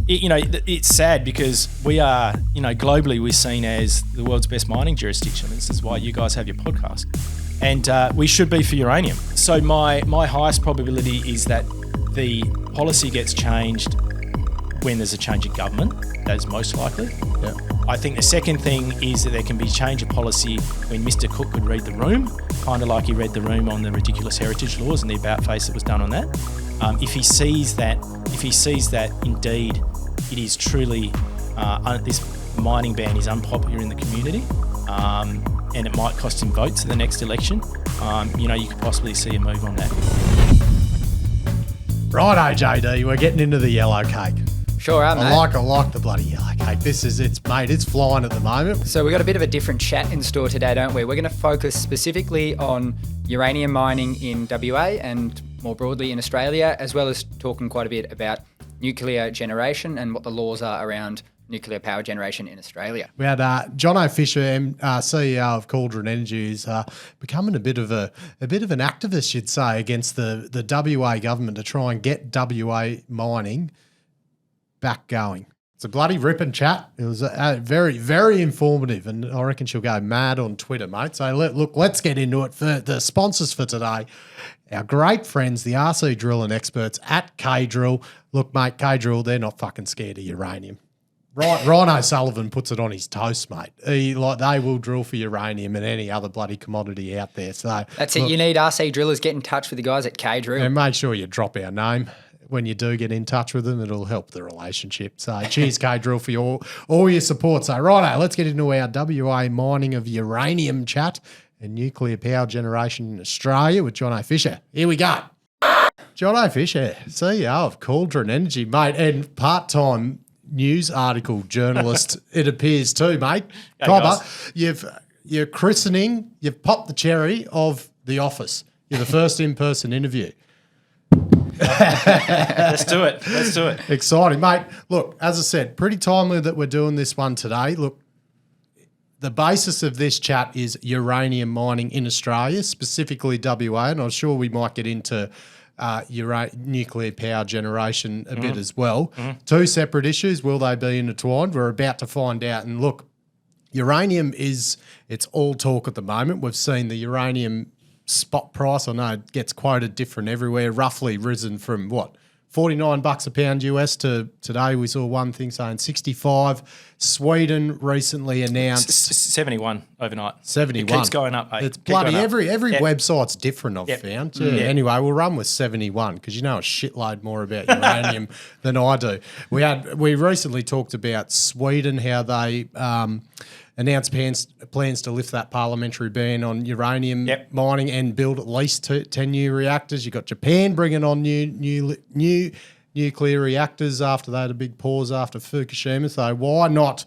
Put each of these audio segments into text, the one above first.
It's sad because we are, globally we're seen as the world's best mining jurisdiction. This is why you guys have your podcast. And we should be for uranium. So my highest probability is that the policy gets changed when there's a change of government. That is most likely. Yeah. I think the second thing is that there can be change of policy when Mr. Cook could read the room, kind of like he read the room on the ridiculous heritage laws and the about face that was done on that. If he sees that indeed it is truly this mining ban is unpopular in the community, and it might cost him votes in the next election, you could possibly see a move on that. Righto, JD, we're getting into the yellow cake. Sure are, mate. I like the bloody yellow cake. It's flying at the moment. So we've got a bit of a different chat in store today, don't we? We're going to focus specifically on uranium mining in WA and more broadly in Australia, as well as talking quite a bit about nuclear generation and what the laws are around nuclear power generation in Australia. We had Jono Fisher, CEO of Cauldron Energy, is becoming a bit of an activist, you'd say, against the WA government to try and get WA mining back going. It's a bloody ripping chat. It was very, very informative, and I reckon she'll go mad on Twitter, mate. So let's get into it. For the sponsors for today, our great friends, the RC drilling experts at K-Drill. Look, mate, K-Drill, they're not fucking scared of uranium. Right, Ryan O'Sullivan puts it on his toast, mate. They will drill for uranium and any other bloody commodity out there. So that's it. You need RC drillers. Get in touch with the guys at K-Drill. And make sure you drop our name. When you do get in touch with them, it'll help the relationship. So cheers, K-Drill, for all your support. So righto, let's get into our WA mining of uranium chat and nuclear power generation in Australia with Jono Fisher. Here we go. Jono Fisher, CEO of Cauldron Energy, mate, and part-time news article journalist, it appears too, mate. Cobber, you're christening, you've popped the cherry of The Office. You're the first in-person interview. Let's do it. Exciting, mate. Look, as I said, pretty timely that we're doing this one today. Look, the basis of this chat is uranium mining in Australia, specifically WA, and I'm sure we might get into nuclear power generation a bit as well. Mm-hmm. Two separate issues. Will they be intertwined? We're about to find out. And look, uranium it's all talk at the moment. We've seen the uranium spot price, I know it gets quoted different everywhere, roughly risen from $49 a pound US to today we saw one thing saying 65. Sweden recently announced 71 overnight. 71. It keeps going up, mate. It's bloody every website's different, I've found. Yeah. Anyway, we'll run with 71 because you know a shitload more about uranium than I do. We recently talked about Sweden, how they announced plans to lift that parliamentary ban on uranium mining and build at least 10 new reactors. You've got Japan bringing on new nuclear reactors after they had a big pause after Fukushima. So why not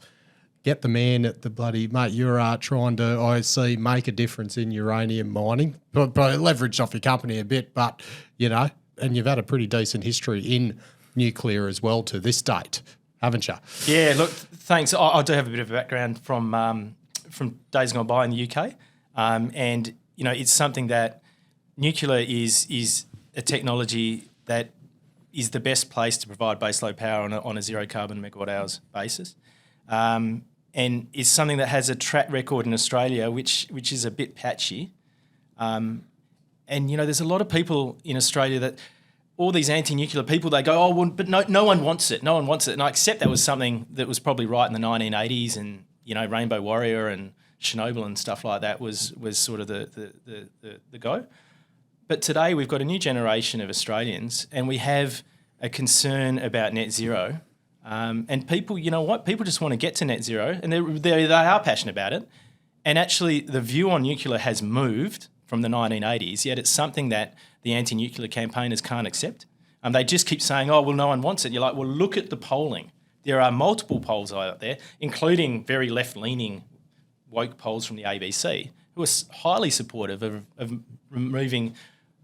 get the man at the bloody, mate, you're trying to, I see, make a difference in uranium mining. Probably leverage off your company a bit, but, and you've had a pretty decent history in nuclear as well to this date, haven't you? Yeah, look, thanks. I do have a bit of a background from days gone by in the UK, and it's something that nuclear is a technology that is the best place to provide baseload power on a zero carbon megawatt hours basis, and it's something that has a track record in Australia, which is a bit patchy, and there's a lot of people in Australia that. All these anti-nuclear people, they go, but no one wants it. No one wants it. And I accept that was something that was probably right in the 1980s and, Rainbow Warrior and Chernobyl and stuff like that was sort of the go. But today we've got a new generation of Australians and we have a concern about net zero. And people, you know what? People just want to get to net zero and they are passionate about it. And actually the view on nuclear has moved from the 1980s, yet it's something that the anti-nuclear campaigners can't accept. They just keep saying, no one wants it. You're like, well, look at the polling. There are multiple polls out there, including very left-leaning woke polls from the ABC, who are highly supportive of removing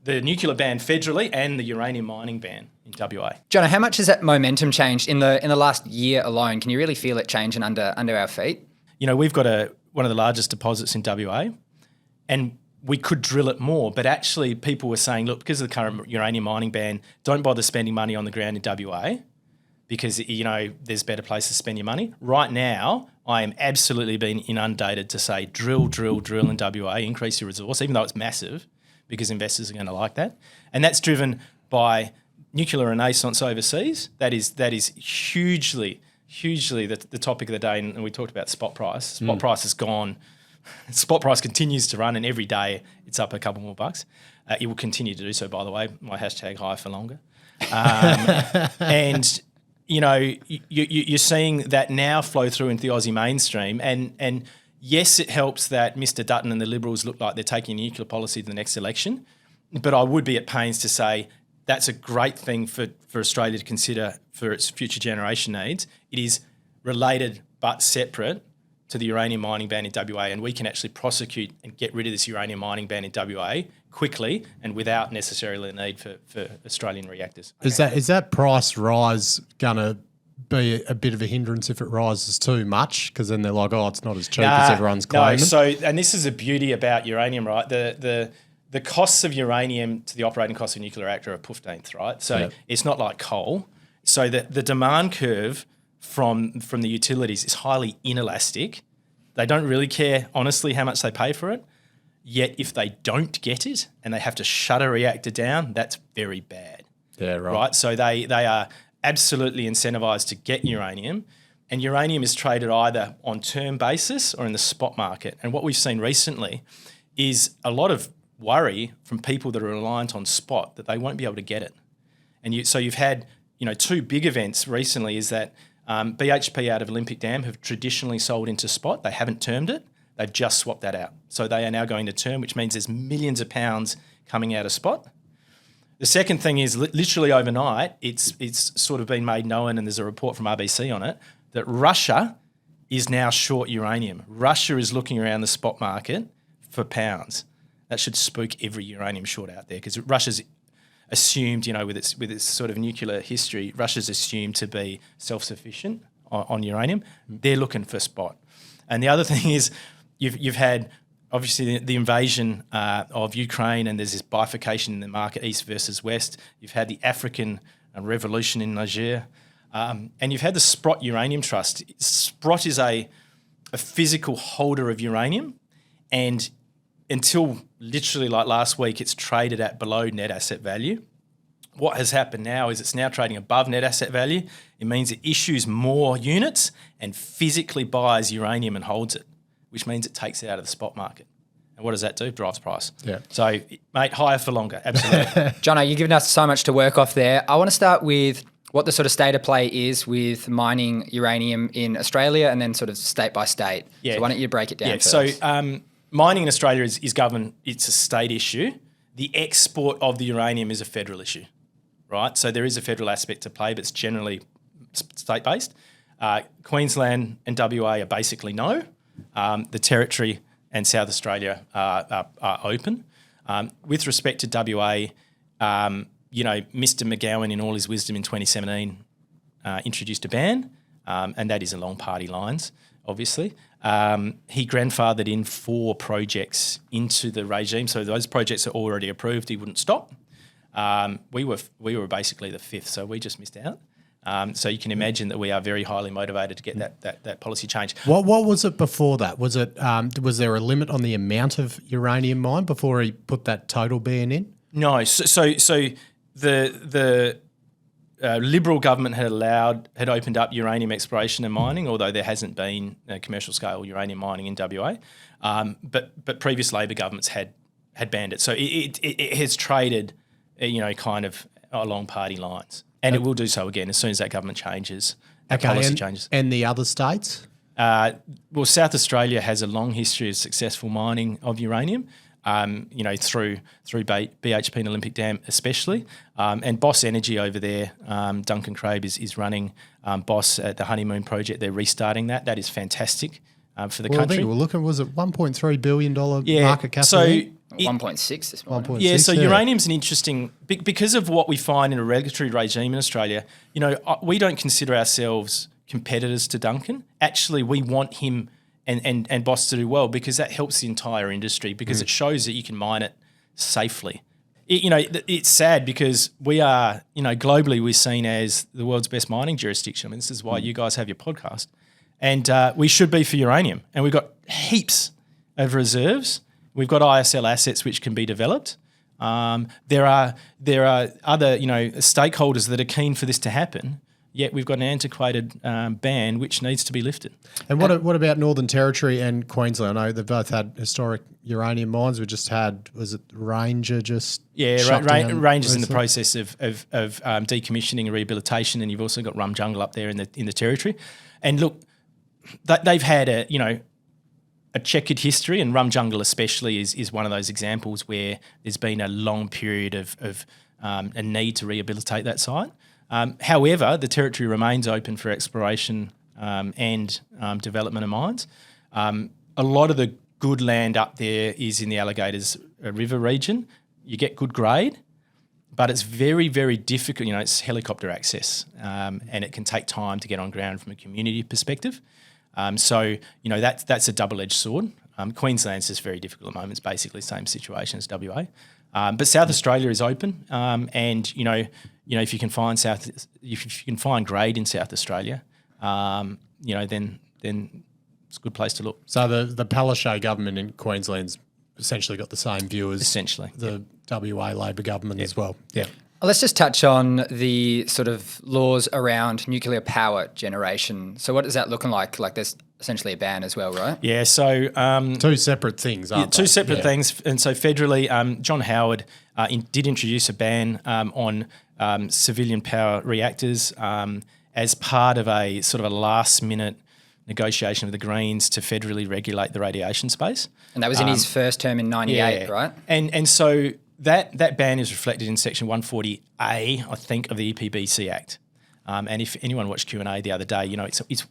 the nuclear ban federally and the uranium mining ban in WA. Jono, how much has that momentum changed in the last year alone? Can you really feel it changing under our feet? We've got one of the largest deposits in WA, and we could drill it more, but actually people were saying, look, because of the current uranium mining ban, don't bother spending money on the ground in WA because, there's better places to spend your money. Right now, I am absolutely being inundated to say drill in WA, increase your resource, even though it's massive, because investors are going to like that. And that's driven by nuclear renaissance overseas. That is hugely the topic of the day, and we talked about spot price. Spot price has gone. Spot price continues to run, and every day it's up a couple more bucks. It will continue to do so, by the way. My hashtag higher for longer. And you're seeing that now flow through into the Aussie mainstream, and yes, it helps that Mr. Dutton and the Liberals look like they're taking nuclear policy to the next election, but I would be at pains to say that's a great thing for Australia to consider for its future generation needs. It is related but separate to the uranium mining ban in WA, and we can actually prosecute and get rid of this uranium mining ban in WA quickly and without necessarily the need for Australian reactors. Is that price rise going to be a bit of a hindrance if it rises too much? Because then they're like, oh, it's not as cheap as everyone's claiming. No, and this is the beauty about uranium, right? The costs of uranium to the operating cost of a nuclear reactor are 15th, right? So It's not like coal. So the demand curve from the utilities is highly inelastic. They don't really care, honestly, how much they pay for it. Yet if they don't get it and they have to shut a reactor down, that's very bad. Yeah, Right? So they are absolutely incentivised to get uranium, and uranium is traded either on term basis or in the spot market. And what we've seen recently is a lot of worry from people that are reliant on spot that they won't be able to get it. And so you've had, two big events recently is that BHP out of Olympic Dam have traditionally sold into spot. They haven't termed it. They've just swapped that out. So they are now going to term, which means there's millions of pounds coming out of spot. The second thing is literally overnight, it's sort of been made known, and there's a report from RBC on it, that Russia is now short uranium. Russia is looking around the spot market for pounds. That should spook every uranium short out there, because Russia's assumed, with its sort of nuclear history, Russia's assumed to be self-sufficient on uranium. They're looking for spot. And the other thing is you've had obviously the invasion of Ukraine, and there's this bifurcation in the market, east versus west. You've had the African revolution in Niger, and you've had the Sprott Uranium Trust. Sprott is a physical holder of uranium, and until literally like last week, it's traded at below net asset value. What has happened now is it's now trading above net asset value. It means it issues more units and physically buys uranium and holds it, which means it takes it out of the spot market. And what does that do? Drives price. Yeah. So, mate, higher for longer, absolutely. Jono, you've given us so much to work off there. I want to start with what the sort of state of play is with mining uranium in Australia, and then sort of state by state. Yeah. So why don't you break it down first? So mining in Australia is governed, it's a state issue. The export of the uranium is a federal issue, right? So there is a federal aspect to play, but it's generally state-based. Queensland and WA are basically no. The Territory and South Australia are open. With respect to WA, Mr. McGowan, in all his wisdom in 2017, introduced a ban, and that is along party lines, obviously. He grandfathered in 4 projects into the regime, so those projects are already approved. He wouldn't stop. We were basically the 5th, so we just missed out. So you can imagine that we are very highly motivated to get that policy change. What was it before that? Was it was there a limit on the amount of uranium mined before he put that total ban in? No. So the Liberal government had opened up uranium exploration and mining, although there hasn't been commercial scale uranium mining in WA. But previous Labor governments had banned it. So it has traded, kind of along party lines. And it will do so again as soon as that government changes, policy changes. And the other states? Well, South Australia has a long history of successful mining of uranium, through BHP and Olympic Dam especially. And Boss Energy over there, Duncan Craib is running Boss at the Honeymoon project. They're restarting that. That is fantastic for the country. I think we're looking, was it $1.3 billion market cap? So 1.6 this morning. Uranium's an interesting, because of what we find in a regulatory regime in Australia, we don't consider ourselves competitors to Duncan. Actually, we want him and Boss to do well, because that helps the entire industry, because it shows that you can mine it safely. It's sad because we are, globally we're seen as the world's best mining jurisdiction. I mean, this is why you guys have your podcast. And we should be for uranium. And we've got heaps of reserves. We've got ISL assets which can be developed. There are other, stakeholders that are keen for this to happen. Yet we've got an antiquated ban which needs to be lifted. And what about Northern Territory and Queensland? I know they've both had historic uranium mines. We just had, was it Ranger just shut down? Ranger's in the process of decommissioning and rehabilitation, and you've also got Rum Jungle up there in the Territory. And look, they've had a checkered history, and Rum Jungle especially is one of those examples where there's been a long period of a need to rehabilitate that site. However, the Territory remains open for exploration and development of mines. A lot of the good land up there is in the Alligators River region. You get good grade, but it's very, very difficult. It's helicopter access, and it can take time to get on ground from a community perspective. So that's a double-edged sword. Queensland's just very difficult at the moment. It's basically the same situation as WA. But South Australia is open, and if you can find grade in South Australia, then it's a good place to look. So the Palaszczuk government in Queensland's essentially got the same view as the WA Labor government as well. Yeah. Let's just touch on the sort of laws around nuclear power generation. So what is that looking like? Like there's essentially a ban as well, right? Yeah, so... two separate things, aren't they? Two separate things. And so federally, John Howard did introduce a ban on civilian power reactors as part of a sort of a last-minute negotiation with the Greens to federally regulate the radiation space. And that was in his first term in 98, right? And so... That ban is reflected in Section 140A, I think, of the EPBC Act. And if anyone watched Q&A the other day, it's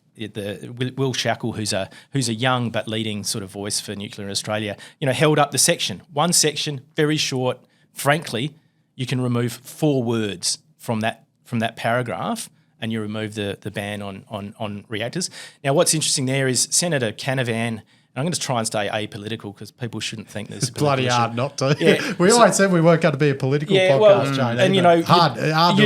Will Shackle, who's a young but leading sort of voice for nuclear in Australia, held up the section. One section, very short. Frankly, you can remove 4 words from that paragraph, and you remove the ban on reactors. Now, what's interesting there is Senator Canavan. I'm going to try and stay apolitical because people shouldn't think this. It's bloody hard not to. Yeah. We always said we weren't going to be a political podcast, Jane. And you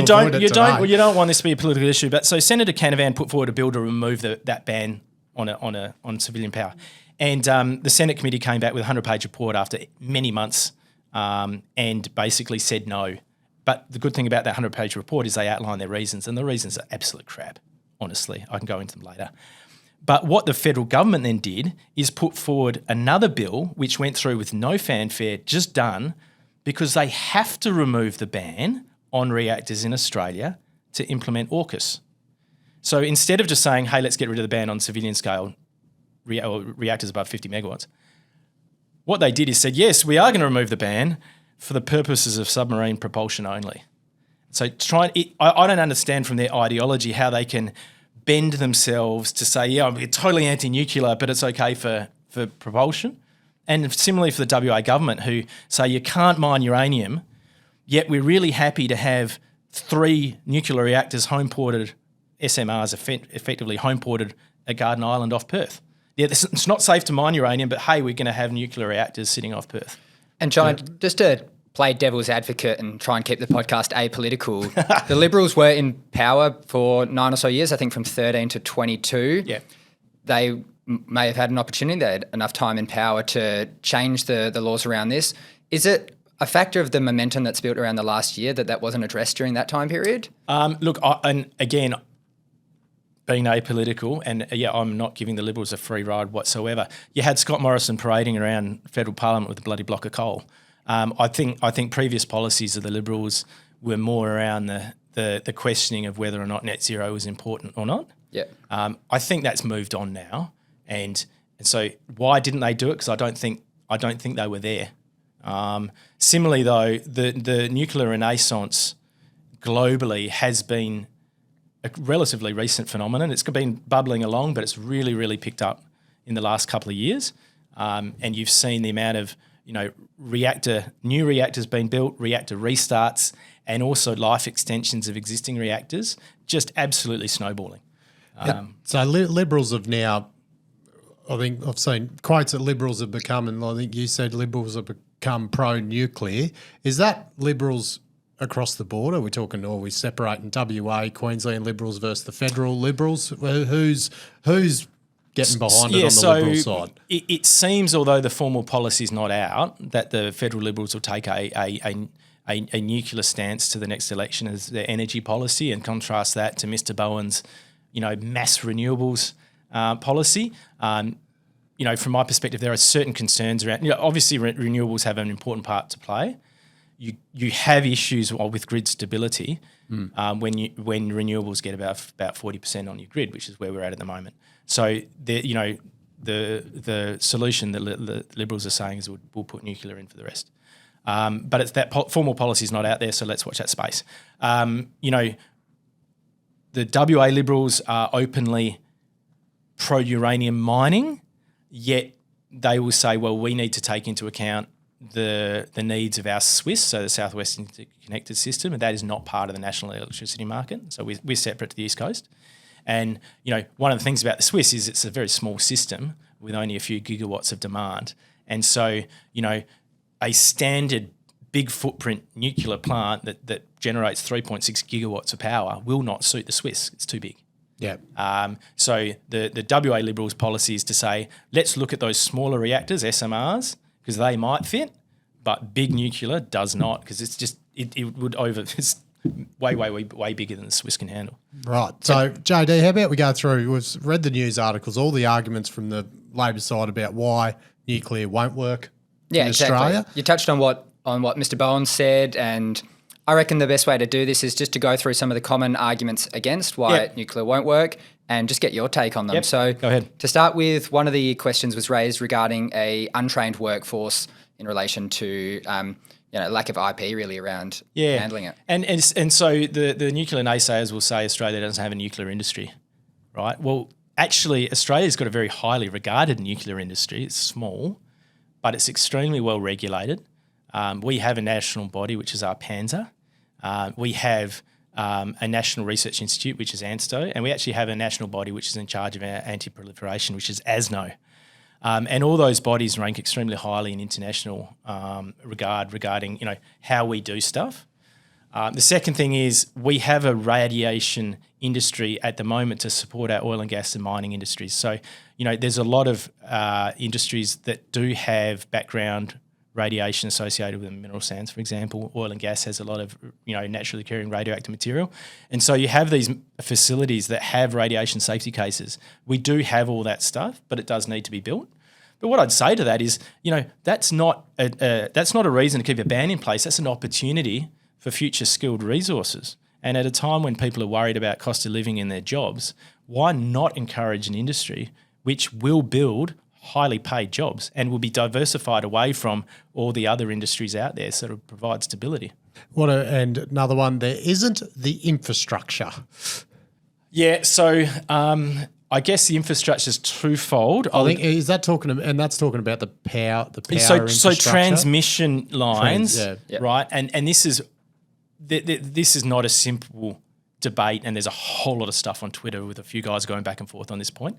don't want this to be a political issue. But so Senator Canavan put forward a bill to remove that ban on civilian power, and the Senate committee came back with a 100-page report after many months, and basically said no. But the good thing about that 100-page report is they outline their reasons, and the reasons are absolute crap. Honestly, I can go into them later. But what the federal government then did is put forward another bill which went through with no fanfare, just done, because they have to remove the ban on reactors in Australia to implement AUKUS. So instead of just saying, hey, let's get rid of the ban on civilian scale reactors above 50 megawatts, what they did is said, yes, we are going to remove the ban for the purposes of submarine propulsion only. So I don't understand from their ideology how they can bend themselves to say, yeah, we're totally anti-nuclear, but it's okay for propulsion. And similarly for the WA government, who say you can't mine uranium, yet we're really happy to have 3 nuclear reactors home-ported, SMRs effectively home-ported at Garden Island off Perth. Yeah, it's not safe to mine uranium, but hey, we're going to have nuclear reactors sitting off Perth. And John, just to play devil's advocate and try and keep the podcast apolitical, the Liberals were in power for 9 or so years, I think from 13 to 22. Yeah. They may have had an opportunity, they had enough time in power to change the laws around this. Is it a factor of the momentum that's built around the last year that wasn't addressed during that time period? Look, and again, being apolitical, and I'm not giving the Liberals a free ride whatsoever. You had Scott Morrison parading around federal parliament with a bloody block of coal. I think previous policies of the Liberals were more around the questioning of whether or not net zero was important or not. Yeah. I think that's moved on now, and so why didn't they do it? Because I don't think they were there. Similarly, though, the nuclear renaissance globally has been a relatively recent phenomenon. It's been bubbling along, but it's really, really picked up in the last couple of years. And you've seen the amount of new reactors being built, reactor restarts, and also life extensions of existing reactors, just absolutely snowballing. So Liberals have now, I think I've seen quotes that Liberals have become, and I think you said Liberals have come pro-nuclear. Is that Liberals across the board? Are we talking, or are we separating WA, Queensland Liberals versus the federal Liberals? Who's getting behind it on the Liberal side? It seems, although the formal policy is not out, that the federal Liberals will take a nuclear stance to the next election as their energy policy, and contrast that to Mr. Bowen's, mass renewables policy. From my perspective, there are certain concerns around. Obviously, renewables have an important part to play. You have issues with grid stability when renewables get about 40% on your grid, which is where we're at the moment. So the solution that the Liberals are saying is we'll put nuclear in for the rest. But it's that formal policy is not out there, so let's watch that space. The WA Liberals are openly pro-uranium mining, yet they will say, well, we need to take into account the needs of our SWIS, so the South West Interconnected System, and that is not part of the national electricity market. So we're separate to the East Coast. And, one of the things about the SWIS is it's a very small system with only a few gigawatts of demand. And so, a standard big footprint nuclear plant that generates 3.6 gigawatts of power will not suit the SWIS. It's too big. Yeah. So the WA Liberals policy is to say, let's look at those smaller reactors, SMRs, because they might fit, but big nuclear does not, because it's just it's way bigger than the SWIS can handle. Right. So JD, how about we go through? We've read the news articles, all the arguments from the Labor side about why nuclear won't work in Australia. Exactly. You touched on what Mr. Bowen said, and I reckon the best way to do this is just to go through some of the common arguments against why nuclear won't work and just get your take on them. Yep. So go ahead. To start with, one of the questions was raised regarding a untrained workforce in relation to lack of IP really around handling it. And so the nuclear naysayers will say Australia doesn't have a nuclear industry, right? Well, actually, Australia's got a very highly regarded nuclear industry. It's small, but it's extremely well regulated. We have a national body, which is our PANZA. We have a National Research Institute, which is ANSTO, and we actually have a national body which is in charge of our anti-proliferation, which is ASNO. And all those bodies rank extremely highly in international regarding how we do stuff. The second thing is we have a radiation industry at the moment to support our oil and gas and mining industries. So, there's a lot of industries that do have background radiation associated with mineral sands, for example. Oil and gas has a lot of, naturally occurring radioactive material. And so you have these facilities that have radiation safety cases. We do have all that stuff, but it does need to be built. But what I'd say to that is, that's not a reason to keep a ban in place. That's an opportunity for future skilled resources. And at a time when people are worried about cost of living in their jobs, why not encourage an industry which will build highly paid jobs and will be diversified away from all the other industries out there, sort of provide stability. And another one, there isn't the infrastructure. Yeah, so I guess the infrastructure is twofold. I think that's talking about the power infrastructure. So transmission lines, right? And this is not a simple debate, and there's a whole lot of stuff on Twitter with a few guys going back and forth on this point.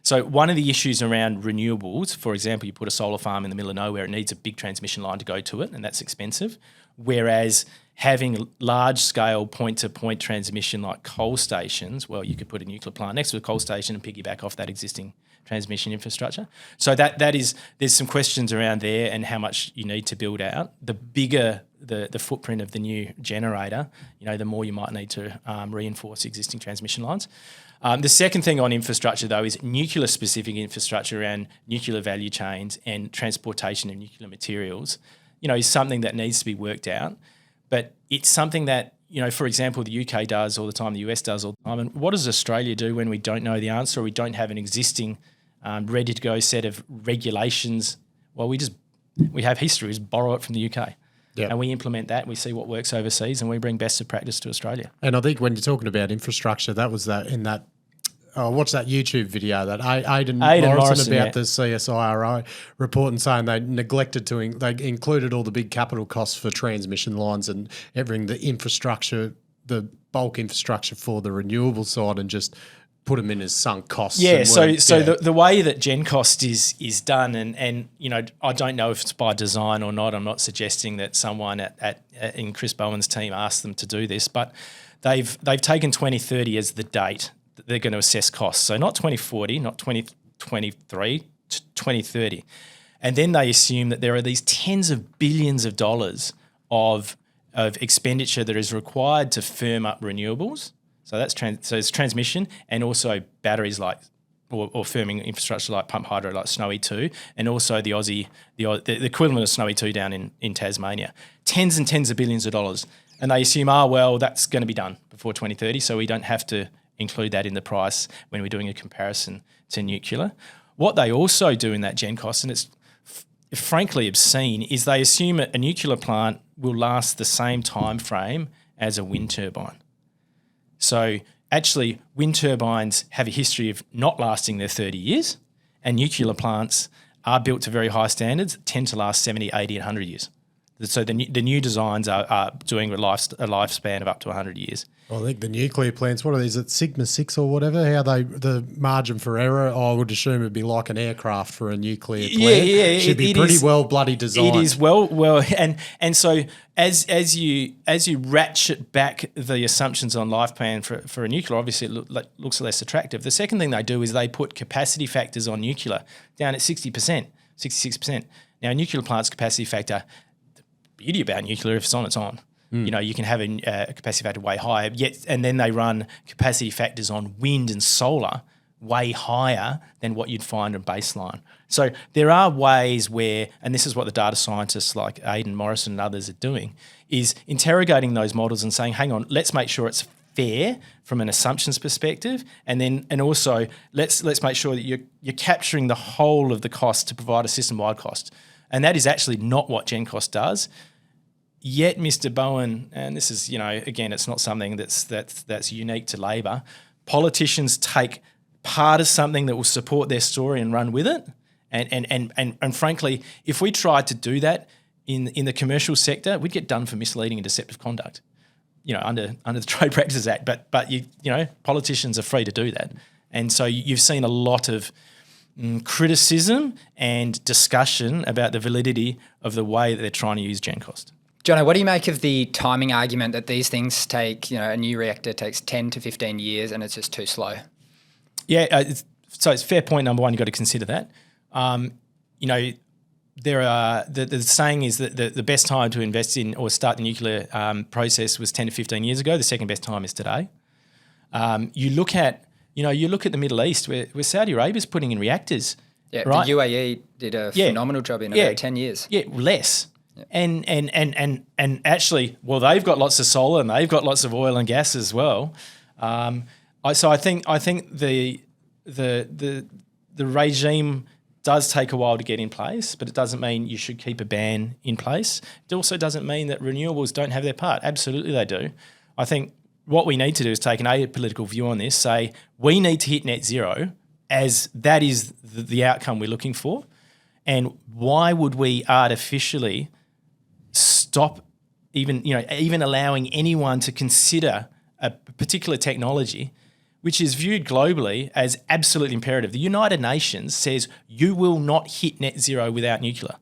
So one of the issues around renewables, for example, you put a solar farm in the middle of nowhere, it needs a big transmission line to go to it, and that's expensive. Whereas having large-scale point-to-point transmission like coal stations, well, you could put a nuclear plant next to a coal station and piggyback off that existing transmission infrastructure. So there's some questions around there and how much you need to build out. The bigger the footprint of the new generator, the more you might need to reinforce existing transmission lines. The second thing on infrastructure, though, is nuclear-specific infrastructure around nuclear value chains and transportation of nuclear materials, is something that needs to be worked out. But it's something that, for example, the UK does all the time, the US does all the time. And what does Australia do when we don't know the answer or we don't have an existing ready-to-go set of regulations? Well, we have history, we just borrow it from the UK. Yep. And we implement that, we see what works overseas, and we bring best of practice to Australia. And I think when you're talking about infrastructure, that was I watched that YouTube video that Aidan Morrison about the CSIRO report and saying they neglected they included all the big capital costs for transmission lines and everything, the infrastructure, the bulk infrastructure for the renewable side, and just put them in as sunk costs. Yeah, the way that Gen Cost is done, and I don't know if it's by design or not. I'm not suggesting that someone in Chris Bowen's team asked them to do this, but they've taken 2030 as the date that they're going to assess costs. So not 2040, not 2023, 2030. And then they assume that there are these tens of billions of dollars of expenditure that is required to firm up renewables. So that's it's transmission and also batteries or firming infrastructure like pump hydro like Snowy 2, and also the equivalent of Snowy 2 down in Tasmania. Tens and tens of billions of dollars. And they assume, that's going to be done before 2030, so we don't have to include that in the price when we're doing a comparison to nuclear. What they also do in that Gen Cost, and it's frankly obscene, is they assume a nuclear plant will last the same time frame as a wind turbine. So actually, wind turbines have a history of not lasting their 30 years, and nuclear plants are built to very high standards, tend to last 70, 80, and 100 years. So the new designs are doing a lifespan of up to 100 years. Well, I think the nuclear plants, what are these, at Sigma 6 or whatever, the margin for error, I would assume it'd be like an aircraft for a nuclear plant. Yeah. It should be pretty well bloody designed. It is well, and so as you ratchet back the assumptions on lifespan for a nuclear, obviously it looks less attractive. The second thing they do is they put capacity factors on nuclear down at 60%, 66%. Now, a nuclear plant's capacity factor, the beauty about nuclear, if it's on, it's on. You can have a capacity factor way higher, and then they run capacity factors on wind and solar way higher than what you'd find in baseline. So there are ways where, and this is what the data scientists like Aidan Morrison and others are doing, is interrogating those models and saying, hang on, let's make sure it's fair from an assumptions perspective, and also let's make sure that you're capturing the whole of the cost to provide a system-wide cost. And that is actually not what Gen Cost does. Yet, Mr. Bowen, and this is, again, it's not something that's unique to Labor. Politicians take part of something that will support their story and run with it. And frankly, if we tried to do that in the commercial sector, we'd get done for misleading and deceptive conduct, under the Trade Practices Act. But politicians are free to do that. And so you've seen a lot of criticism and discussion about the validity of the way that they're trying to use Gen Cost. Jono, what do you make of the timing argument that these things take, a new reactor takes 10 to 15 years and it's just too slow? Yeah, so it's fair point, number one, you've got to consider that. There are the saying is that the best time to invest in or start the nuclear process was 10 to 15 years ago. The second best time is today. You look at the Middle East where Saudi Arabia is putting in reactors. Yeah, right? The UAE did a phenomenal job in about 10 years. Yeah, less. Yep. And actually, well, they've got lots of solar and they've got lots of oil and gas as well. So I think the regime does take a while to get in place, but it doesn't mean you should keep a ban in place. It also doesn't mean that renewables don't have their part. Absolutely, they do. I think what we need to do is take an apolitical view on this. Say we need to hit net zero, as that is the outcome we're looking for. And why would we artificially stop even allowing anyone to consider a particular technology which is viewed globally as absolutely imperative? The United Nations says you will not hit net zero without nuclear.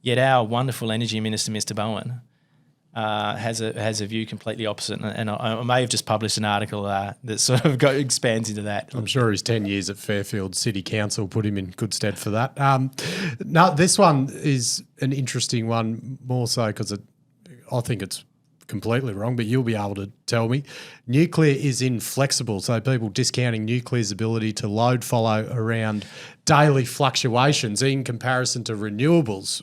Yet our wonderful energy minister, Mr. Bowen, has a view completely opposite. And I may have just published an article that sort of expands into that. I'm sure his 10 years at Fairfield City Council put him in good stead for that. No, this one is an interesting one, more so because I think it's completely wrong, but you'll be able to tell me. Nuclear is inflexible, so people discounting nuclear's ability to load follow around daily fluctuations in comparison to renewables.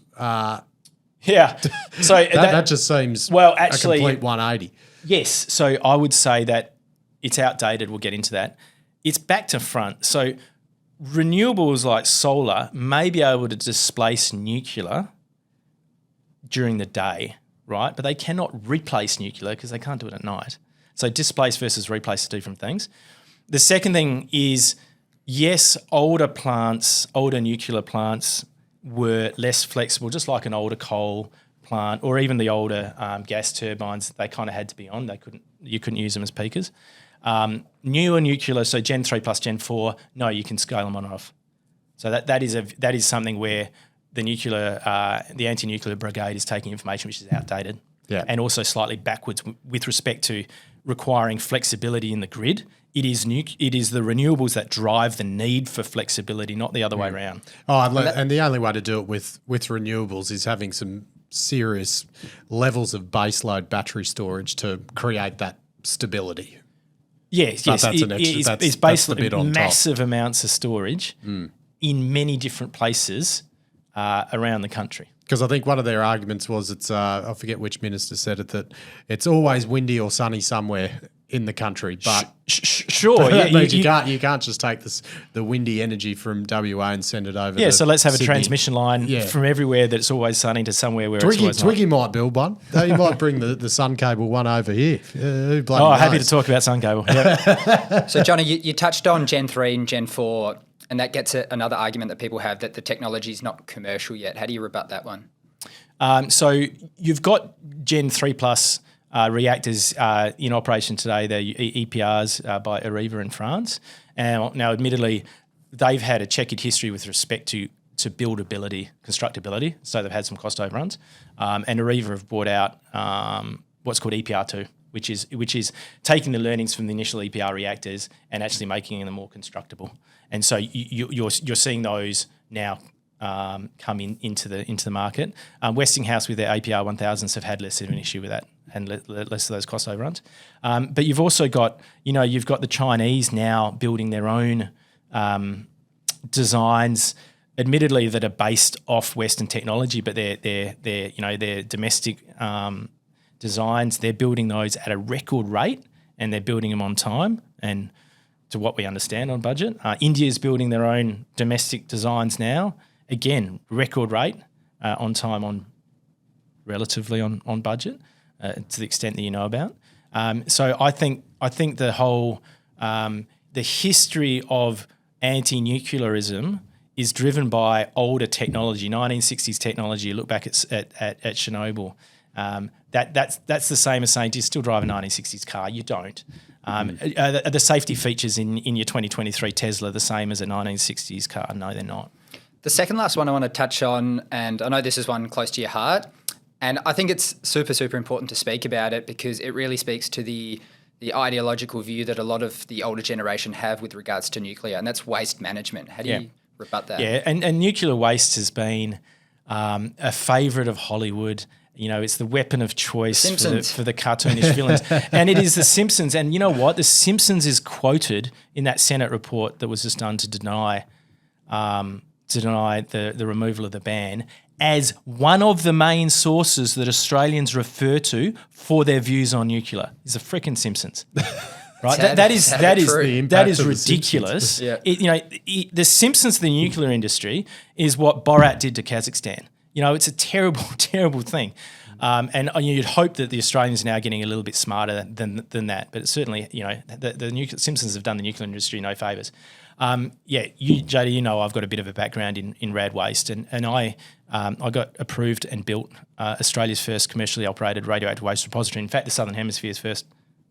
Yeah. So that just seems actually, a complete 180. Yes. So I would say that it's outdated. We'll get into that. It's back to front. So renewables like solar may be able to displace nuclear during the day, right? But they cannot replace nuclear because they can't do it at night. So displace versus replace are different things. The second thing is, yes, older nuclear plants were less flexible, just like an older coal plant or even the older gas turbines. They kind of had to be on. You couldn't use them as peakers. Newer nuclear, so Gen 3 plus Gen 4, no, you can scale them on and off. So that is something where the anti-nuclear brigade is taking information which is outdated, and also slightly backwards with respect to requiring flexibility in the grid. It is the renewables that drive the need for flexibility, not the other way around. Oh, and the only way to do it with renewables is having some serious levels of baseload battery storage to create that stability. Yes. It's basically massive amounts of storage in many different places around the country. Because I think one of their arguments was I forget which minister said it, that it's always windy or sunny somewhere in the country, but sure, you can't just take the windy energy from WA and send it over. So let's have Sydney. a transmission line from everywhere that it's always sunny to somewhere where it's always Twiggy might build one. You might bring the sun cable one over here. Happy to talk about sun cable. Yep. So Johnny, you touched on Gen 3 and Gen 4, and that gets at another argument that people have, that the technology is not commercial yet. How do you rebut that one? So you've got Gen 3 plus reactors in operation today. They're EPRs by Areva in France. And now, admittedly, they've had a checkered history with respect to buildability, constructability. So they've had some cost overruns. And Areva have brought out what's called EPR2, which is taking the learnings from the initial EPR reactors and actually making them more constructible. And so you're seeing those now come into the market. Westinghouse with their APR 1000s have had less of an issue with that and less of those cost overruns. But you've also got, you've got the Chinese now building their own designs, admittedly that are based off Western technology, but they're domestic designs. They're building those at a record rate, and they're building them on time and to what we understand on budget. India is building their own domestic designs now. Again, record rate, on time, relatively on budget, to the extent that you know about. So I think the whole the history of anti-nuclearism is driven by older technology, 1960s technology. You look back at Chernobyl. That's the same as saying, do you still drive a 1960s car? You don't. Are the safety features in your 2023 Tesla the same as a 1960s car? No, they're not. The second last one I want to touch on, and I know this is one close to your heart, and I think it's super, super important to speak about it because it really speaks to the ideological view that a lot of the older generation have with regards to nuclear, and that's waste management. How do you rebut that? Yeah, and nuclear waste has been a favourite of Hollywood. It's the weapon of choice for the cartoonish villains. And it is The Simpsons. And you know what? The Simpsons is quoted in that Senate report that was just done to deny the removal of the ban as one of the main sources that Australians refer to for their views on nuclear. Is the frickin' Simpsons. Right? That is ridiculous. The Simpsons, the nuclear industry, is what Borat did to Kazakhstan. It's a terrible, terrible thing. And you'd hope that the Australians are now getting a little bit smarter than that. But certainly, the Simpsons have done the nuclear industry no favours. JD, I've got a bit of a background in rad waste, and I got approved and built Australia's first commercially operated radioactive waste repository. In fact, the Southern Hemisphere's first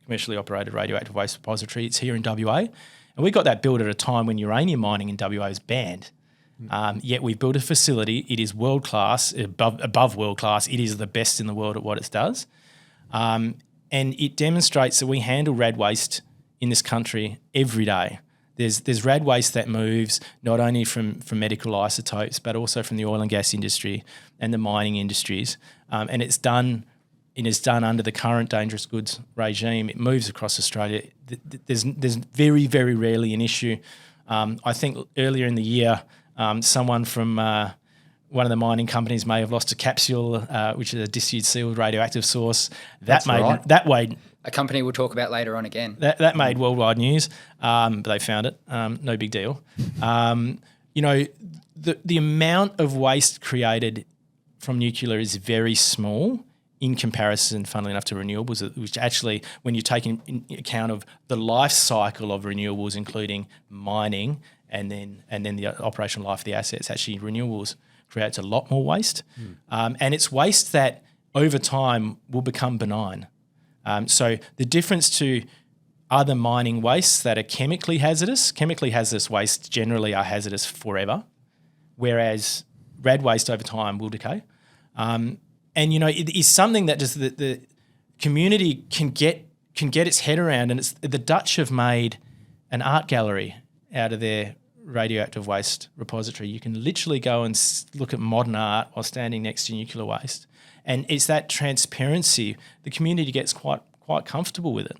commercially operated radioactive waste repository. It's here in WA. And we got that built at a time when uranium mining in WA was banned. Yet we've built a facility. It is world-class, above world-class. It is the best in the world at what it does. And it demonstrates that we handle rad waste in this country every day. There's rad waste that moves not only from medical isotopes, but also from the oil and gas industry and the mining industries. And it's done under the current dangerous goods regime. It moves across Australia. There's very, very rarely an issue. I think earlier in the year, someone from one of the mining companies may have lost a capsule, which is a disused sealed radioactive source. That made a company we'll talk about later on again. That made worldwide news, but they found it. No big deal. The amount of waste created from nuclear is very small in comparison, funnily enough, to renewables, which actually, when you take in account of the life cycle of renewables, including mining and then the operational life of the assets, actually renewables creates a lot more waste. And it's waste that over time will become benign. So the difference to other mining wastes that are chemically hazardous. Chemically hazardous wastes generally are hazardous forever, whereas rad waste over time will decay. And, it is something that just the community can get its head around. And it's the Dutch have made an art gallery out of their radioactive waste repository. You can literally go and look at modern art while standing next to nuclear waste. And it's that transparency. The community gets quite comfortable with it.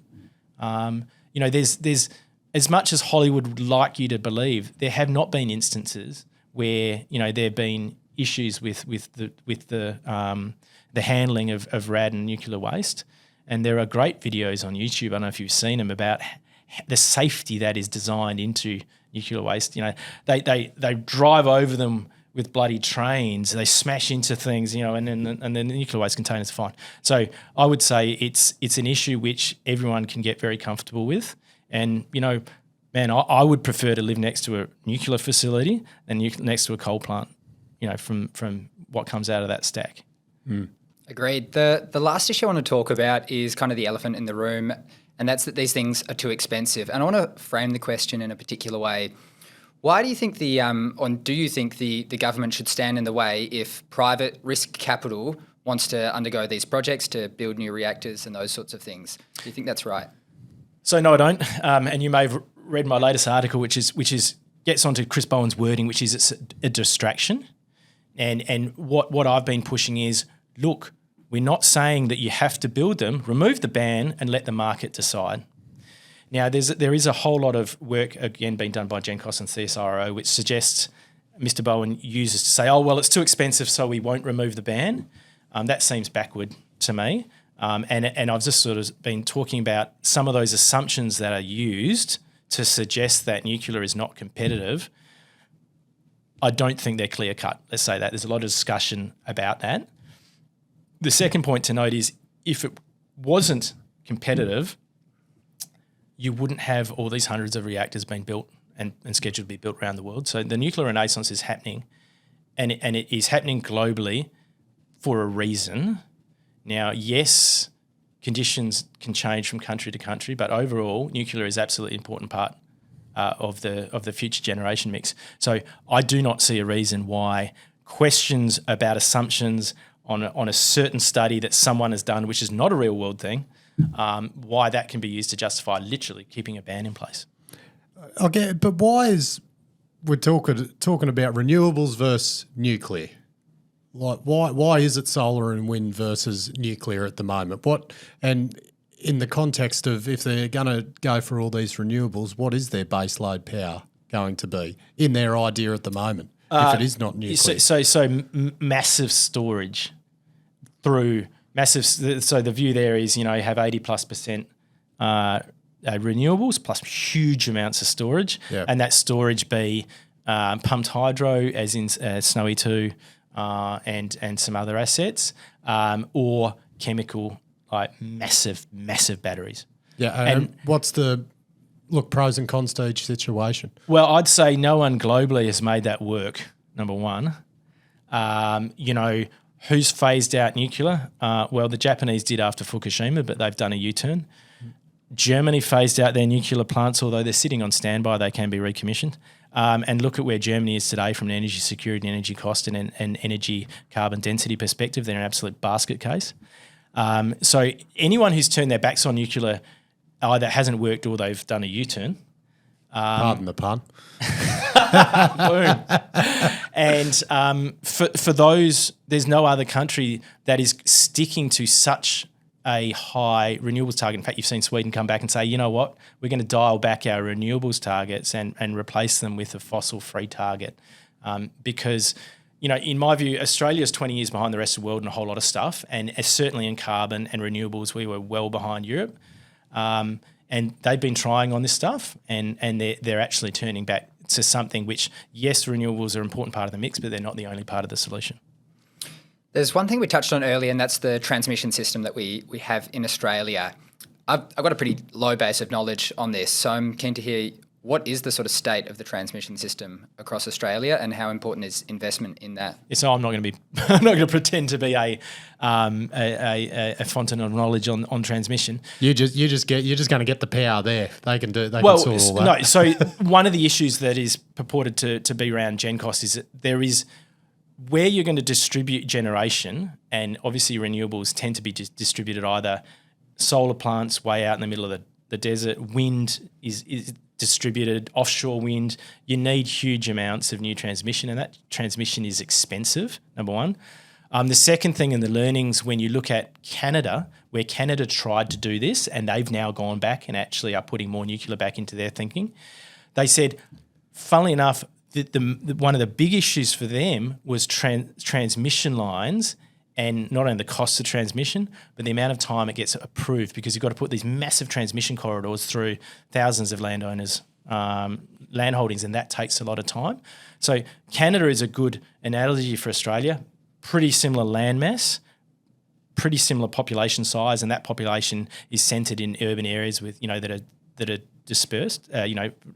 There's as much as Hollywood would like you to believe, there have not been instances where there have been issues with the handling of rad and nuclear waste. And there are great videos on YouTube. I don't know if you've seen them about the safety that is designed into nuclear waste. They drive over them with bloody trains. They smash into things, and then the nuclear waste containers are fine. So I would say it's an issue which everyone can get very comfortable with. And, man, I would prefer to live next to a nuclear facility than next to a coal plant, from what comes out of that stack. Mm. Agreed. The last issue I want to talk about is kind of the elephant in the room, and that's that these things are too expensive. And I want to frame the question in a particular way. Why do you think do you think the government should stand in the way if private risk capital wants to undergo these projects to build new reactors and those sorts of things? Do you think that's right? So no, I don't. And you may have read my latest article, which is gets onto Chris Bowen's wording, which is it's a distraction. And what I've been pushing is, look, we're not saying that you have to build them. Remove the ban and let the market decide. Now, there is a whole lot of work, again, being done by GenCos and CSIRO, which suggests Mr. Bowen uses to say, oh, well, it's too expensive, so we won't remove the ban. That seems backward to me. And I've just sort of been talking about some of those assumptions that are used to suggest that nuclear is not competitive. I don't think they're clear-cut. Let's say that. There's a lot of discussion about that. The second point to note is if it wasn't competitive, you wouldn't have all these hundreds of reactors being built and scheduled to be built around the world. So the nuclear renaissance is happening, and it is happening globally for a reason. Now, yes, conditions can change from country to country, but overall, nuclear is absolutely an important part of the future generation mix. So I do not see a reason why questions about assumptions on a certain study that someone has done, which is not a real world thing, why that can be used to justify literally keeping a ban in place. Okay, but we're talking about renewables versus nuclear? Like why is it solar and wind versus nuclear at the moment? And in the context of if they're going to go for all these renewables, what is their baseload power going to be in their idea at the moment if it is not nuclear? So massive storage through massive. So the view there is you have 80+% renewables plus huge amounts of storage, and that storage be pumped hydro, as in Snowy 2. And some other assets, or chemical, like massive batteries. Yeah, and what's the pros and cons to each situation? Well, I'd say no one globally has made that work, number one. Who's phased out nuclear? Well, the Japanese did after Fukushima, but they've done a U-turn. Germany phased out their nuclear plants, although they're sitting on standby, they can be recommissioned. And look at where Germany is today from an energy security and energy cost and energy carbon density perspective. They're an absolute basket case. So anyone who's turned their backs on nuclear either hasn't worked or they've done a U-turn. Pardon the pun. Boom. And for those, there's no other country that is sticking to such a high renewables target. In fact, you've seen Sweden come back and say, you know what, we're going to dial back our renewables targets and replace them with a fossil-free target. Because, in my view, Australia's 20 years behind the rest of the world in a whole lot of stuff, and certainly in carbon and renewables, we were well behind Europe. And they've been trying on this stuff, and they're actually turning back to something which, yes, renewables are an important part of the mix, but they're not the only part of the solution. There's one thing we touched on earlier, and that's the transmission system that we have in Australia. I've got a pretty low base of knowledge on this, so I'm keen to hear what is the sort of state of the transmission system across Australia, and how important is investment in that? So I'm not going to be, I'm not going to pretend to be a fountain of knowledge on transmission. You're just going to get the power there. They can sort all that. No. So one of the issues that is purported to be around gen cost is that there is where you're going to distribute generation, and obviously renewables tend to be distributed either solar plants way out in the middle of the desert, wind is distributed, offshore wind. You need huge amounts of new transmission, and that transmission is expensive, number one. The second thing in the learnings, when you look at Canada, where Canada tried to do this and they've now gone back and actually are putting more nuclear back into their thinking, they said, funnily enough, one of the big issues for them was transmission lines, and not only the cost of transmission, but the amount of time it gets approved, because you've got to put these massive transmission corridors through thousands of landowners' land holdings, and that takes a lot of time. So Canada is a good analogy for Australia. Pretty similar landmass, pretty similar population size, and that population is centred in urban areas with that are dispersed,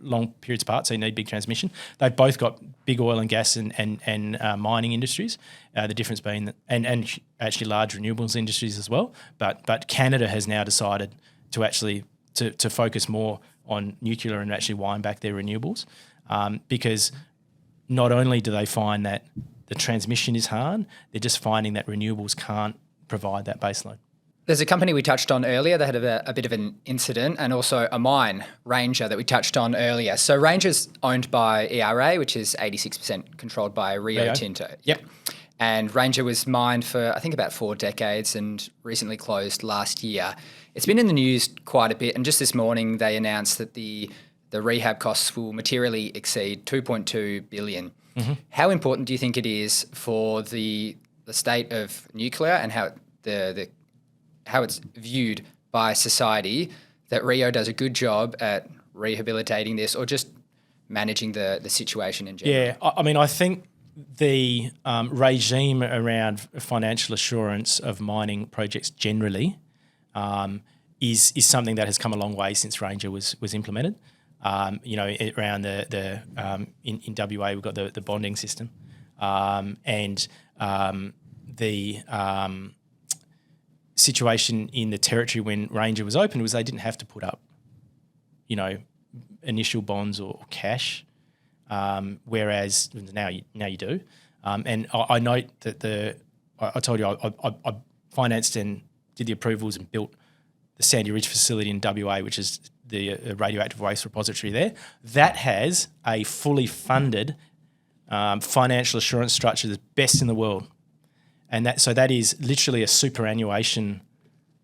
long periods apart, so you need big transmission. They've both got big oil and gas and mining industries, the difference being that, and actually large renewables industries as well. But Canada has now decided to actually to focus more on nuclear and actually wind back their renewables, because not only do they find that the transmission is hard, they're just finding that renewables can't provide that baseload. There's a company we touched on earlier that had a bit of an incident, and also a mine, Ranger, that we touched on earlier. So Ranger's owned by ERA, which is 86% controlled by Rio Tinto. Yep. And Ranger was mined for, I think, about 4 decades and recently closed last year. It's been in the news quite a bit, and just this morning they announced that the rehab costs will materially exceed $2.2 billion. Mm-hmm. How important do you think it is for the state of nuclear and how it's viewed by society that Rio does a good job at rehabilitating this, or just managing the situation in general? Yeah, I mean, I think the regime around financial assurance of mining projects generally is something that has come a long way since Ranger was implemented. Around in WA we've got the bonding system, and the situation in the territory when Ranger was opened was they didn't have to put up, initial bonds or cash, whereas now you do. And I note that I told you I financed and did the approvals and built the Sandy Ridge facility in WA, which is the radioactive waste repository there. That has a fully funded financial assurance structure that's best in the world. And that is literally a superannuation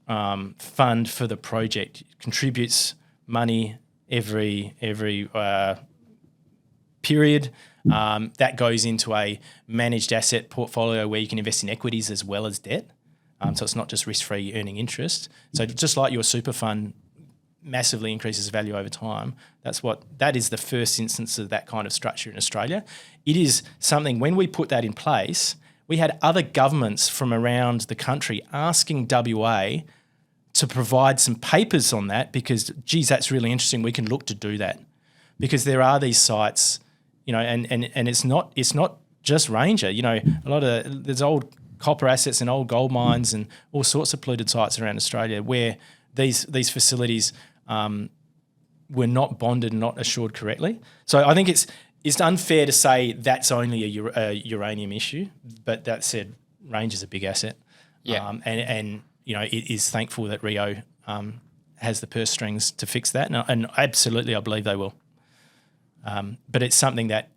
fund for the project. It contributes money every period. That goes into a managed asset portfolio where you can invest in equities as well as debt. So it's not just risk-free earning interest. So just like your super fund massively increases value over time, that is the first instance of that kind of structure in Australia. It is something, when we put that in place, we had other governments from around the country asking WA to provide some papers on that, because, geez, that's really interesting. We can look to do that, because there are these sites, and it's not just Ranger. There's old copper assets and old gold mines and all sorts of polluted sites around Australia where these facilities were not bonded and not assured correctly. So I think it's unfair to say that's only a uranium issue, but that said, Ranger's a big asset. Yeah. And it is thankful that Rio has the purse strings to fix that, and absolutely I believe they will. But it's something that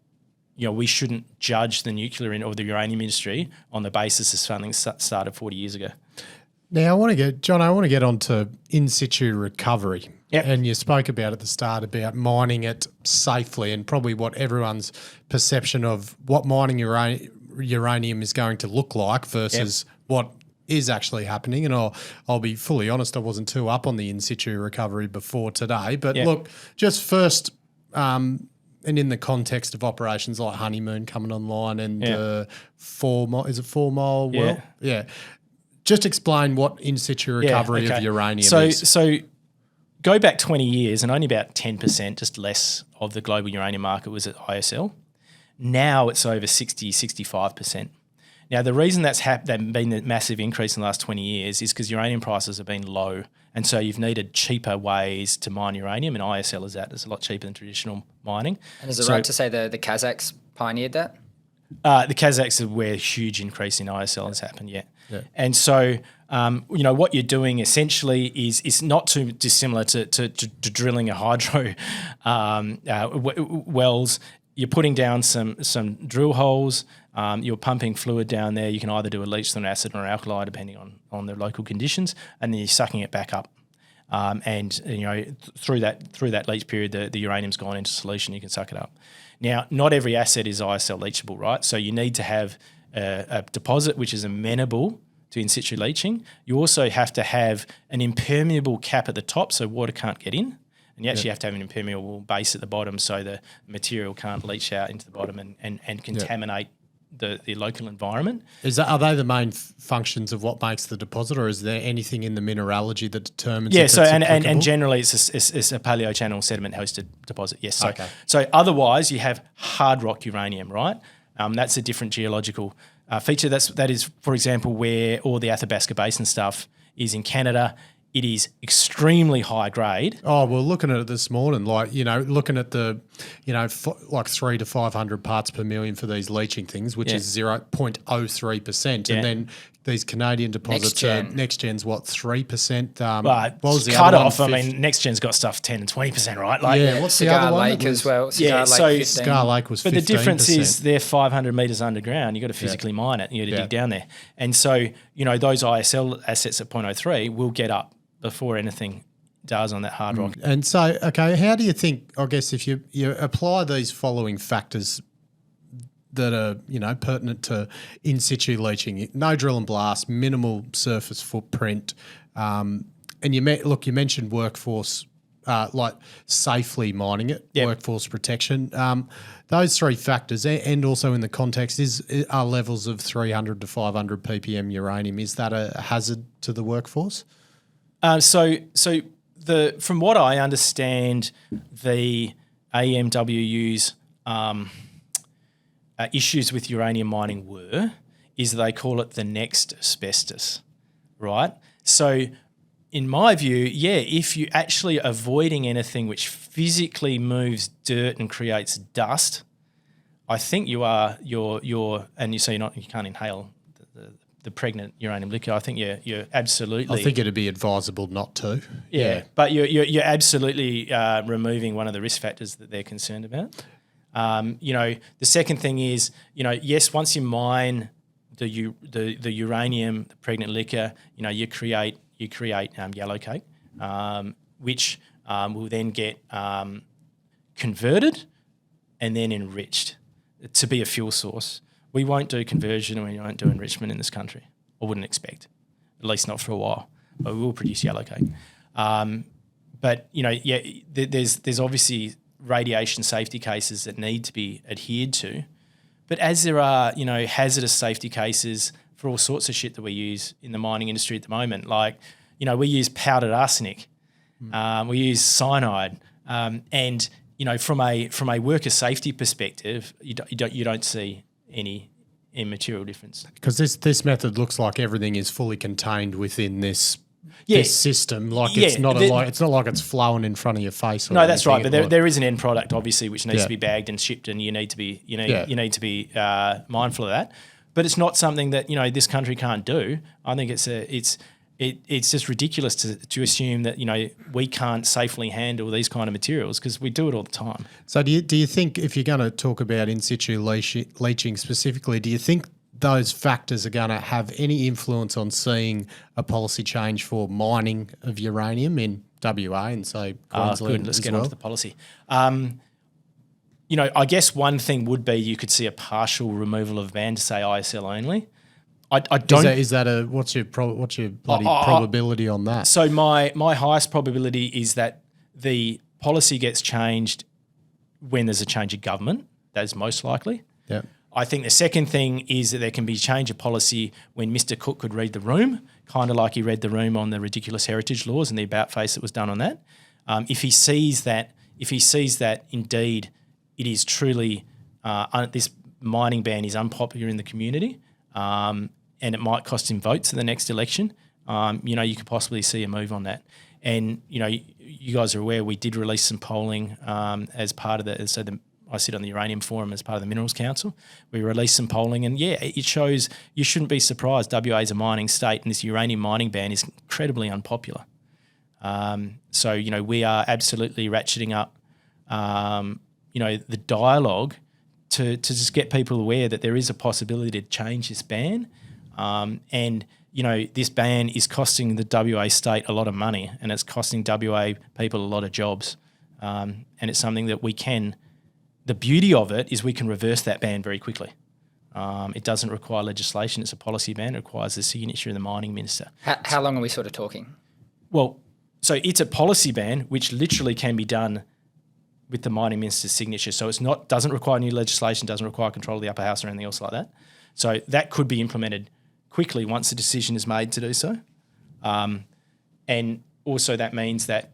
we shouldn't judge the nuclear or the uranium industry on the basis of something started 40 years ago. Now, I want to get on to in-situ recovery. Yep. And you spoke about at the start about mining it safely, and probably what everyone's perception of what mining uranium is going to look like versus what is actually happening. And I'll be fully honest, I wasn't too up on the in-situ recovery before today. But look, just first, and in the context of operations like Honeymoon coming online and 4 Mile, is it 4 Mile well? Yeah. Just explain what in-situ recovery of uranium is. So go back 20 years and only about 10%, just less of the global uranium market was at ISL. Now it's over 60, 65%. Now, the reason that's been a massive increase in the last 20 years is because uranium prices have been low. And so you've needed cheaper ways to mine uranium, and ISL is that. It's a lot cheaper than traditional mining. And is it right to say the Kazakhs pioneered that? The Kazakhs are where a huge increase in ISL has happened, yeah. And so, what you're doing essentially is not too dissimilar to drilling a hydro wells. You're putting down some drill holes. You're pumping fluid down there. You can either do a leach through an acid or an alkali, depending on the local conditions, and then you're sucking it back up. Through that leach period, the uranium's gone into solution. You can suck it up. Now, not every asset is ISL leachable, right? So you need to have a deposit which is amenable to in-situ leaching. You also have to have an impermeable cap at the top so water can't get in. And you actually have to have an impermeable base at the bottom so the material can't leach out into the bottom and contaminate the local environment. Are they the main functions of what makes the deposit, or is there anything in the mineralogy that determines? Yeah, and generally it's a paleochannel sediment hosted deposit. Yes, so otherwise you have hard rock uranium, right? That's a different geological feature. That is, for example, where all the Athabasca Basin stuff is in Canada. It is extremely high grade. Oh, well, looking at it this morning, looking at the, 300 to 500 parts per million for these leaching things, which is 0.03%. And then these Canadian deposits next gen's what, 3%? What was the cut off? I mean, next gen's got stuff 10 and 20%, right? What's Cigar the other Lake one? as well. Cigar Lake, Cigar Lake was 15%. But the difference is they're 500 metres underground. You've got to physically mine it. You've got to dig down there. And so, those ISL assets at 0.03 will get up before anything does on that hard rock. And so, okay, how do you think, I guess, if you apply these following factors that are, pertinent to in-situ leaching, no drill and blast, minimal surface footprint, and you mentioned workforce, like safely mining it, workforce protection. Those three factors, and also in the context, are levels of 300 to 500 ppm uranium, is that a hazard to the workforce? From what I understand, the AMWU's issues with uranium mining is they call it the next asbestos, right? So, in my view, if you're actually avoiding anything which physically moves dirt and creates dust, I think you can't inhale the pregnant uranium liquor. I think you're absolutely. I think it'd be advisable not to. Yeah. But you're absolutely removing one of the risk factors that they're concerned about. The second thing is, yes, once you mine the uranium, the pregnant liquor, you create yellow cake, which will then get converted and then enriched to be a fuel source. We won't do conversion and we won't do enrichment in this country. I wouldn't expect, at least not for a while. But we will produce yellow cake. There's obviously radiation safety cases that need to be adhered to. But as there are, hazardous safety cases for all sorts of shit that we use in the mining industry at the moment, like, we use powdered arsenic, we use cyanide, and from a worker safety perspective, you don't see any immaterial difference. Because this method looks like everything is fully contained within this system. It's not like it's flowing in front of your face. No, that's right. But there is an end product, obviously, which needs to be bagged and shipped, and you need to be mindful of that. But it's not something that this country can't do. I think it's just ridiculous to assume that we can't safely handle these kind of materials, because we do it all the time. So do you think, if you're going to talk about in-situ leaching specifically, do you think those factors are going to have any influence on seeing a policy change for mining of uranium in WA and say Queensland? Good. Let's get on to the policy. I guess one thing would be you could see a partial removal of ban to say ISL only. I don't. Is that what's your bloody probability on that? So my highest probability is that the policy gets changed when there's a change of government. That is most likely. Yeah. I think the second thing is that there can be change of policy when Mr. Cook could read the room, kind of like he read the room on the ridiculous heritage laws and the about face that was done on that. If he sees that indeed it is truly this mining ban is unpopular in the community, and it might cost him votes in the next election, you could possibly see a move on that. And you guys are aware we did release some polling as part of I sit on the Uranium Forum as part of the Minerals Council. We released some polling, and it shows you shouldn't be surprised. WA is a mining state, and this uranium mining ban is incredibly unpopular. So we are absolutely ratcheting up, the dialogue to just get people aware that there is a possibility to change this ban, and this ban is costing the WA state a lot of money, and it's costing WA people a lot of jobs, and it's something that we can. The beauty of it is we can reverse that ban very quickly. It doesn't require legislation. It's a policy ban. It requires the signature of the mining minister. How long are we sort of talking? Well, so it's a policy ban which literally can be done with the mining minister's signature. So doesn't require new legislation, doesn't require control of the upper house or anything else like that. So that could be implemented quickly once the decision is made to do so. And also that means that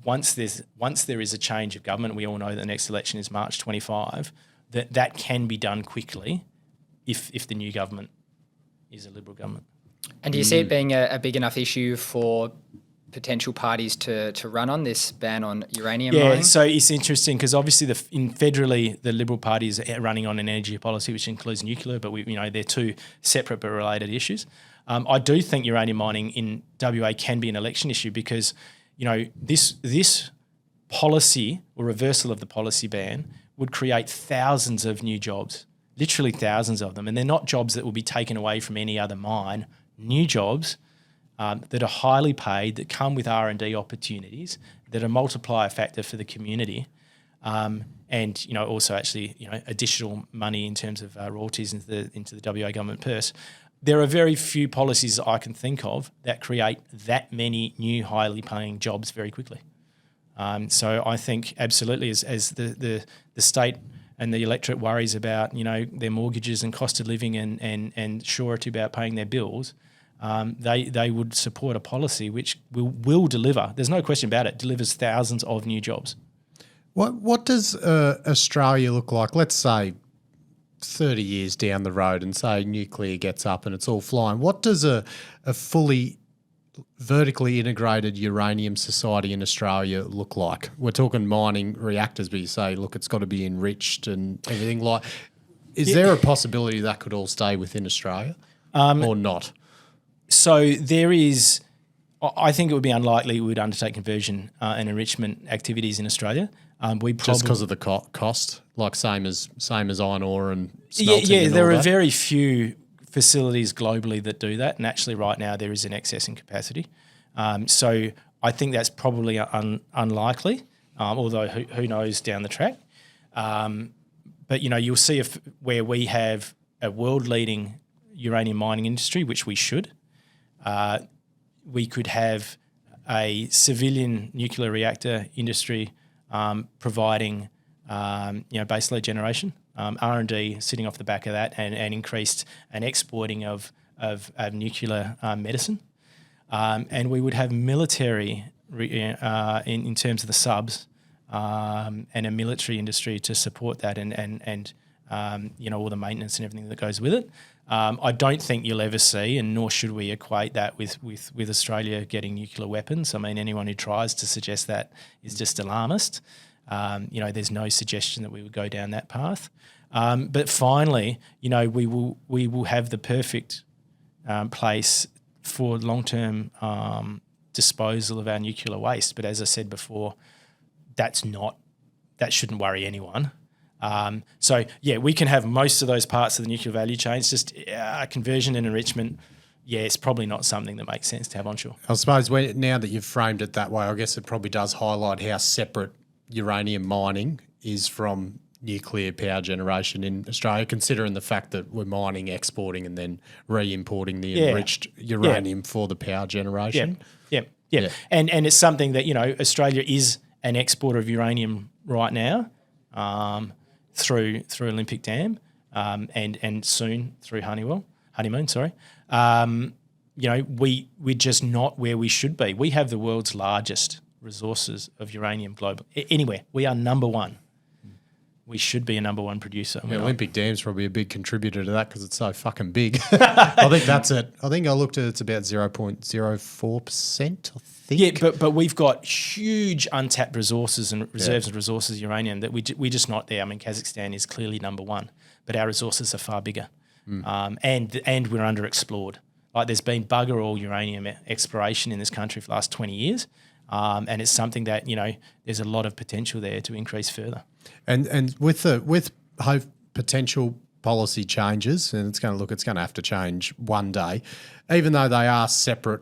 once there is a change of government, we all know the next election is March 25, that can be done quickly if the new government is a Liberal government. And do you see it being a big enough issue for potential parties to run on this ban on uranium mining? Yeah, so it's interesting because obviously federally the Liberal Party is running on an energy policy which includes nuclear, but they're two separate but related issues. I do think uranium mining in WA can be an election issue because this policy or reversal of the policy ban would create thousands of new jobs, literally thousands of them, and they're not jobs that will be taken away from any other mine. New jobs that are highly paid, that come with R&D opportunities, that are multiplier factor for the community, and also actually additional money in terms of royalties into the WA government purse. There are very few policies that I can think of that create that many new highly paying jobs very quickly. So I think absolutely as the state and the electorate worries about their mortgages and cost of living and surety about paying their bills, they would support a policy which will deliver. There's no question about it. Delivers thousands of new jobs. What does Australia look like? Let's say 30 years down the road, and say nuclear gets up and it's all flying. What does a fully vertically integrated uranium society in Australia look like? We're talking mining reactors, but you say, look, it's got to be enriched and everything like. Is there a possibility that could all stay within Australia or not? So there is. I think it would be unlikely we would undertake conversion and enrichment activities in Australia. Just because of the cost, like same as iron ore and smelting. Yeah, there are very few facilities globally that do that, and actually right now there is an excess in capacity. So I think that's probably unlikely, although who knows down the track. But you'll see where we have a world-leading uranium mining industry, which we should. We could have a civilian nuclear reactor industry providing baseload generation, R&D sitting off the back of that, and increased and exporting of nuclear medicine, and we would have military in terms of the subs and a military industry to support that and all the maintenance and everything that goes with it. I don't think you'll ever see, and nor should we equate that with Australia getting nuclear weapons. I mean, anyone who tries to suggest that is just alarmist. There's no suggestion that we would go down that path. But finally, we will have the perfect place for long-term disposal of our nuclear waste. But as I said before, that shouldn't worry anyone. We can have most of those parts of the nuclear value chain. It's just conversion and enrichment. Yeah, it's probably not something that makes sense to have onshore. I suppose now that you've framed it that way, I guess it probably does highlight how separate uranium mining is from nuclear power generation in Australia, considering the fact that we're mining, exporting, and then re-importing the enriched uranium for the power generation. Yeah. And it's something that Australia is an exporter of uranium right now. Through Olympic Dam and soon through Honeymoon. We're just not where we should be. We have the world's largest resources of uranium global anywhere. We are number one. We should be a number one producer. Yeah, Olympic Dam's probably a big contributor to that because it's so fucking big. I think that's it. I think I looked at it's about 0.04%, I think. Yeah, but we've got huge untapped resources and reserves and resources of uranium that we're just not there. I mean, Kazakhstan is clearly number one, but our resources are far bigger. And we're underexplored. Like there's been bugger all uranium exploration in this country for the last 20 years. And it's something that, there's a lot of potential there to increase further. And with hope potential policy changes, and it's going to have to change one day, even though they are separate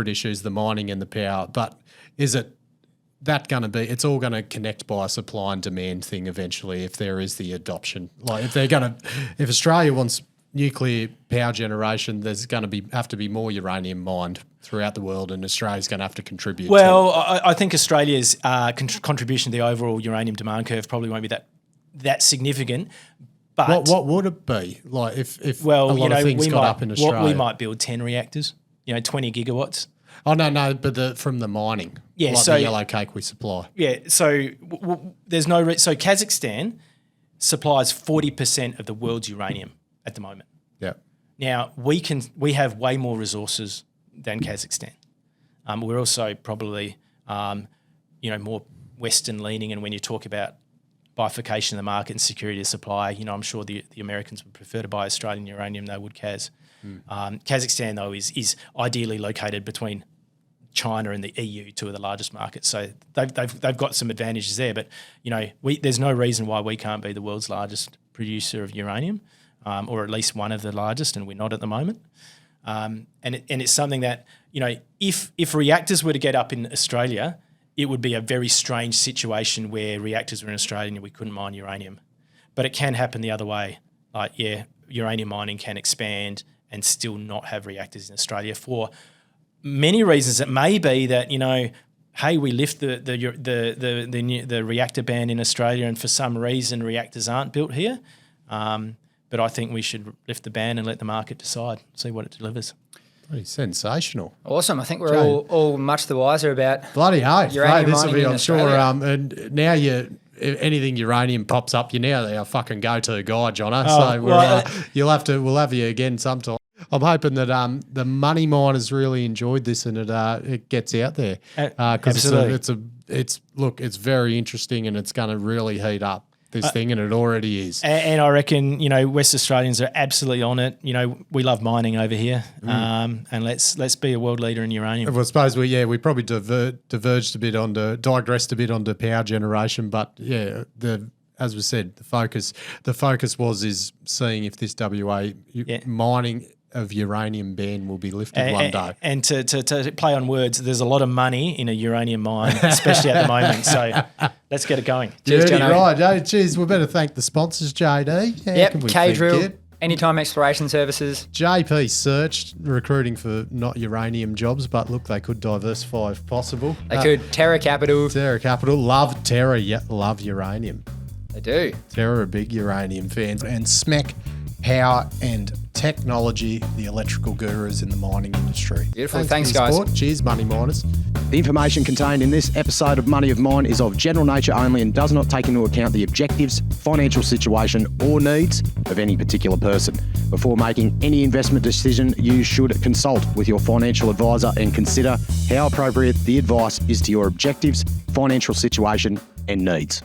issues, the mining and the power. But is it that going to be? It's all going to connect by a supply and demand thing eventually. If there is the adoption, like if Australia wants nuclear power generation, there's going to have to be more uranium mined throughout the world, and Australia's going to have to contribute. Well, I think Australia's contribution to the overall uranium demand curve probably won't be that significant. But what would it be like if a lot of things got up in Australia? We might build 10 reactors, 20 gigawatts. Oh no, but from the mining, yeah, like so the yellow cake we supply. Yeah, so there's no so Kazakhstan supplies 40% of the world's uranium at the moment. Yeah. Now we have way more resources than Kazakhstan. We're also probably more Western leaning, and when you talk about bifurcation of the market and security of supply, I'm sure the Americans would prefer to buy Australian uranium they would Kaz. Kazakhstan though is ideally located between China and the EU, two of the largest markets, so they've got some advantages there. But there's no reason why we can't be the world's largest producer of uranium. Or at least one of the largest, and we're not at the moment. And it's something that, if reactors were to get up in Australia, it would be a very strange situation where reactors were in Australia and we couldn't mine uranium. But it can happen the other way. Like, uranium mining can expand and still not have reactors in Australia for many reasons. It may be that, hey, we lift the reactor ban in Australia, and for some reason reactors aren't built here. But I think we should lift the ban and let the market decide, see what it delivers. Pretty sensational. Awesome. I think we're all much the wiser about bloody hell. Uranium This will mining be, in I'm sure. Australia. And now if anything uranium pops up, you're now our fucking go-to guy, Jono. We'll have you again sometime. I'm hoping that the money miners really enjoyed this and it gets out there because it's very interesting and it's going to really heat up this thing, and it already is. And I reckon, West Australians are absolutely on it. We love mining over here, and let's be a world leader in uranium. Well, I suppose we probably digressed a bit onto power generation, but as we said, the focus is seeing if this WA mining of uranium ban will be lifted one day. And to play on words, there's a lot of money in a uranium mine, especially at the moment. So let's get it going. Cheers, right. Cheers. We better thank the sponsors, JD. K-Drill, Anytime Exploration Services. JP Search, recruiting for not uranium jobs, but look, they could diversify if possible. They could. Terra Capital. Love Terra, love uranium. They do. Terra are big uranium fans. And SMEC Power and Technology, the electrical gurus in the mining industry. Beautiful. Thanks guys. Support. Cheers, money miners. The information contained in this episode of Money of Mine is of general nature only and does not take into account the objectives, financial situation, or needs of any particular person. Before making any investment decision, you should consult with your financial advisor and consider how appropriate the advice is to your objectives, financial situation, and needs.